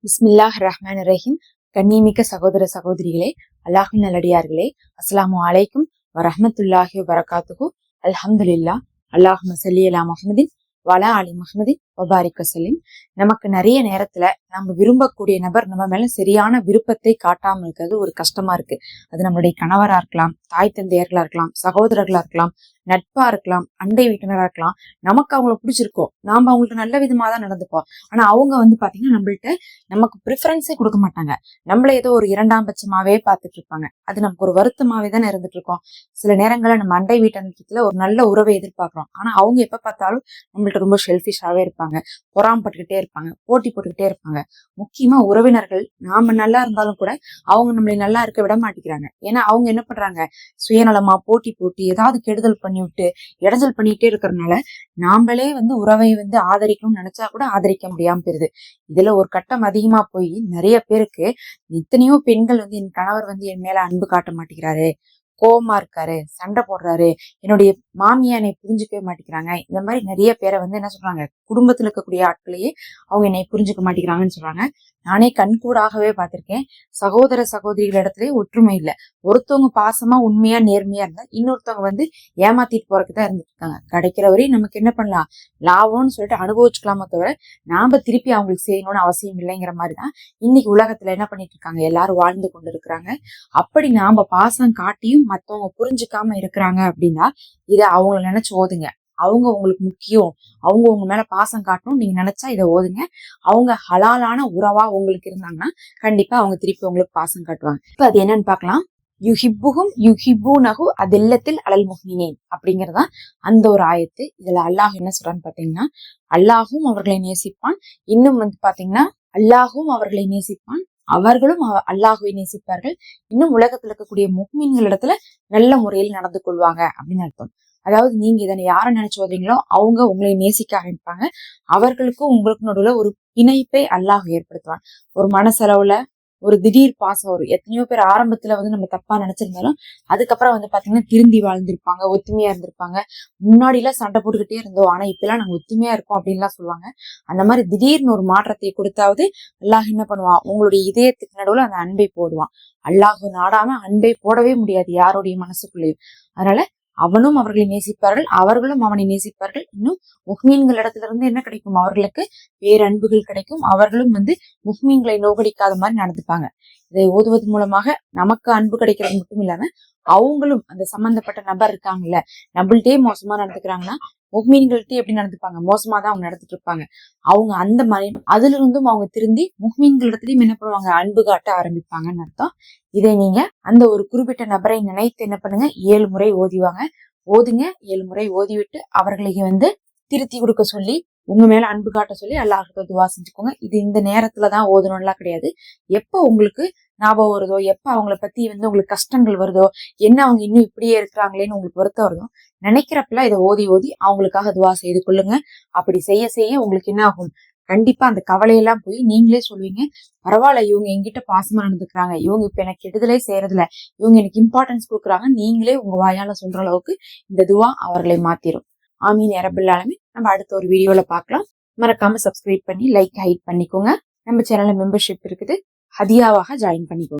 பிஸ்மில்லாஹ் ரஹ்மான் ரஹீம். கண்ணியமிக்க சகோதர சகோதரிகளே, அல்லாஹின் நல்லடியார்களே, அஸ்ஸலாமு அலைக்கும் வரஹ்மத்துல்லாஹி வபரகாத்துஹு. அல்ஹம்துலில்லாஹ். அல்லாஹும்ம ஸல்லி அலா முஹம்மதின் வலா அலி முஹம்மதின் வபாரிக் வஸல்லிம். நமக்கு நிறைய நேரத்துல நம்ம விரும்பக்கூடிய நபர் நம்ம மேல சரியான விருப்பத்தை காட்டாம இருக்கிறது ஒரு கஷ்டமா இருக்கு. அது நம்மளுடைய கணவரா இருக்கலாம், தாய் தந்தையர்களா இருக்கலாம், சகோதரர்களா இருக்கலாம், நட்பா இருக்கலாம், அண்டை வீட்டினரா இருக்கலாம். நமக்கு அவங்கள பிடிச்சிருக்கோம், நாம அவங்களுக்கு நல்ல விதமா தான் நடந்துப்போம். ஆனா அவங்க பாத்தீங்கன்னா நம்மள்ட்ட நமக்கு ப்ரிஃபரன்ஸே கொடுக்க மாட்டாங்க. நம்மள ஏதோ ஒரு இரண்டாம் பட்சமாவே பார்த்துட்டு இருப்பாங்க. அது நமக்கு ஒரு வருத்தமாவே தானே இருந்துட்டு இருக்கோம். சில நேரங்கள்ல நம்ம அண்டை வீட்டினத்துல ஒரு நல்ல உறவை எதிர்பார்க்கிறோம். ஆனா அவங்க எப்ப பார்த்தாலும் நம்மள்ட்ட ரொம்ப ஷெல்ஃபிஷாவே இருப்பாங்க, பொறாமப்பட்டுக்கிட்டே இருப்பாங்க, போட்டி போட்டுக்கிட்டே இருப்பாங்க. முக்கியமா உறவினர்கள் நாம நல்லா இருந்தாலும் கூட அவங்க நம்மளை நல்லா இருக்க விட மாட்டேங்கிறாங்க. ஏன்னா அவங்க என்ன பண்றாங்க, சுயநலமா போட்டி போட்டு ஏதாவது கெடுதல் பண்ணி விட்டு இடைஞ்சல் பண்ணிட்டே இருக்கிறதுனால நாமளே உறவை ஆதரிக்கணும்னு நினைச்சா கூட ஆதரிக்க முடியாம போயிருது. இதுல ஒரு கட்டம் அதிகமா போய் நிறைய பேருக்கு எத்தனையோ பெண்கள் என் கணவர் என் மேல அன்பு காட்ட மாட்டேங்கிறாரு, கோவமா இருக்காரு, சண்டை போடுறாரு, என்னுடைய மாமியா என்னை புரிஞ்சுக்கவே மாட்டேங்கிறாங்க. இந்த மாதிரி நிறைய பேரை என்ன சொல்றாங்க, குடும்பத்துல இருக்கக்கூடிய ஆட்களையே அவங்க என்னை புரிஞ்சுக்க மாட்டேங்கிறாங்கன்னு சொல்றாங்க. நானே கண்கூடாகவே பார்த்திருக்கேன். சகோதர சகோதரிகள் இடத்துல ஒற்றுமை இல்லை. ஒருத்தவங்க பாசமா உண்மையா நேர்மையா இருந்தா இன்னொருத்தவங்க ஏமாத்திட்டு போறதுக்குதான் இருந்துட்டு இருக்காங்க. கிடைக்கிற வரையும் நமக்கு என்ன பண்ணலாம், லாபம்னு சொல்லிட்டு அனுபவிச்சுக்கலாமோ தவிர நாம திருப்பி அவங்களுக்கு செய்யணும்னு அவசியம் இல்லைங்கிற மாதிரிதான் இன்னைக்கு உலகத்துல என்ன பண்ணிட்டு இருக்காங்க, எல்லாரும் வாழ்ந்து கொண்டு இருக்கிறாங்க. அப்படி நாம பாசம் காட்டியும் மத்தவங்க புரிஞ்சுக்காம இருக்கிறாங்க அப்படின்னா இதை அவங்கள நினைச்சு ஓதுங்க. அவங்க உங்களுக்கு முக்கியம், அவங்க உங்க மேல பாசம் காட்டணும் நீங்க நினைச்சா இதை ஓதுங்க. அவங்க ஹலாலான உறவா உங்களுக்கு இருந்தாங்கன்னா கண்டிப்பா அவங்க திருப்பி உங்களுக்கு பாசம் காட்டுவாங்க. இப்ப அது என்னன்னு பாக்கலாம். யுஹிப்புஹும் யுஹிப்புனஹு அதில்லத்தில் அலல் முஃமினீன் அப்படிங்கறதா அந்த ஒரு ஆயத்து. இதுல அல்லாஹ் என்ன சொல்றான்னு பாத்தீங்கன்னா, அல்லாஹும் அவர்களை நேசிப்பான். இன்னும் பாத்தீங்கன்னா அல்லாஹும் அவர்களை நேசிப்பான், அவர்களும் அல்லாஹுவை நேசிப்பார்கள். இன்னும் உலகத்துல இருக்கக்கூடிய முஃமின்கள் இடத்துல நல்ல முறையில் நடந்து கொள்வாங்க அப்படின்னு அர்த்தம். அதாவது நீங்க இதனை யாரை நினைச்சு ஓதுறீங்களோ அவங்க உங்களை நேசிக்க ஆரம்பிப்பாங்க. அவர்களுக்கும் உங்களுக்கு நடுவுல ஒரு பிணைப்பை அல்லாஹ் ஏற்படுத்துவான். ஒரு மனசளவுல ஒரு திடீர் பாசம் வரும். எத்தனையோ பேர் ஆரம்பத்துல நம்ம தப்பா நினைச்சிருந்தாலும் அதுக்கப்புறம் பாத்தீங்கன்னா திருந்தி வாழ்ந்திருப்பாங்க, ஒத்துமையா இருந்திருப்பாங்க. முன்னாடி எல்லாம் சண்டை போட்டுக்கிட்டே இருந்தோம், ஆனா இப்ப எல்லாம் நாங்க ஒத்துமையா இருக்கோம் அப்படின்லாம் சொல்லுவாங்க. அந்த மாதிரி திடீர்னு ஒரு மாற்றத்தை கொடுத்தாவது அல்லாஹ் என்ன பண்ணுவான், உங்களுடைய இதயத்துக்கு நடுவுல அந்த அன்பை போடுவான். அல்லாஹ் நாடாம அன்பை போடவே முடியாது யாருடைய மனசுக்குள்ளேயும். அதனால அவனும் அவர்களை நேசிப்பார்கள், அவர்களும் அவனை நேசிப்பார்கள். இன்னும் முஹ்மீன்கள் இடத்துல இருந்து என்ன கிடைக்கும், அவர்களுக்கு பேரன்புகள் கிடைக்கும். அவர்களும் முஹ்மீன்களை நோகடிக்காத மாதிரி நடந்துப்பாங்க. இதை ஓதுவது மூலமாக நமக்கு அன்பு கிடைக்கிறது மட்டும் இல்லாம அவங்களும் அந்த சம்பந்தப்பட்ட நபர் இருக்காங்கல்ல, நம்மள்டே மோசமா நடந்துக்கிறாங்கன்னா முஹ்மீன்கள்ட்டே எப்படி நடந்துப்பாங்க, மோசமா தான் அவங்க நடந்துட்டு இருப்பாங்க. அவங்க அந்த மாதிரி அதுல இருந்தும் அவங்க திருந்தி முஹ்மீன்களிடத்திலயும் என்ன பண்ணுவாங்க, அன்பு காட்ட ஆரம்பிப்பாங்கன்னு அர்த்தம். இதை நீங்க அந்த ஒரு குறிப்பிட்ட நபரை நினைத்து என்ன பண்ணுங்க, 7 முறை ஓதுங்க. 7 முறை ஓதிவிட்டு அவர்களை திருத்தி கொடுக்க சொல்லி உங்க மேல அன்பு காட்ட சொல்லி அல்லாஹ்கிட்ட துவா செஞ்சுக்கோங்க. இது இந்த நேரத்துலதான் ஓதணும்லாம் கிடையாது. எப்ப உங்களுக்கு ஞாபகம் வருதோ, எப்ப அவங்கள பத்தி உங்களுக்கு கஷ்டங்கள் வருதோ, என்ன அவங்க இன்னும் இப்படியே இருக்கிறாங்களேன்னு உங்களுக்கு வருத்தம் வருதோ, நினைக்கிறப்பெல்லாம் இதை ஓதி அவங்களுக்காக துவா செய்து கொள்ளுங்க. அப்படி செய்ய செய்ய உங்களுக்கு என்ன ஆகும், கண்டிப்பா அந்த கவலையெல்லாம் போய் நீங்களே சொல்லுவீங்க, பரவாயில்ல இவங்க என்கிட்ட பாசமா நடந்துக்கிறாங்க, இவங்க இப்ப எனக்கு கெடுதலே செய்யறதில்ல, இவங்க எனக்கு இம்பார்ட்டன்ஸ் கொடுக்குறாங்க, நீங்களே உங்க வாயால சொல்ற அளவுக்கு இந்த துவா அவர்களை மாத்திரும். ஆமீன் யா ரப்பல் ஆலமீன். நம்ம அடுத்த ஒரு வீடியோல பார்க்கலாம். மறக்காம சப்ஸ்கிரைப் பண்ணி லைக் ஹைட் பண்ணிக்கோங்க. நம்ம சேனல்ல மெம்பர்ஷிப் இருக்குது, ஹதியாவாக ஜாயின் பண்ணிக்கோங்க.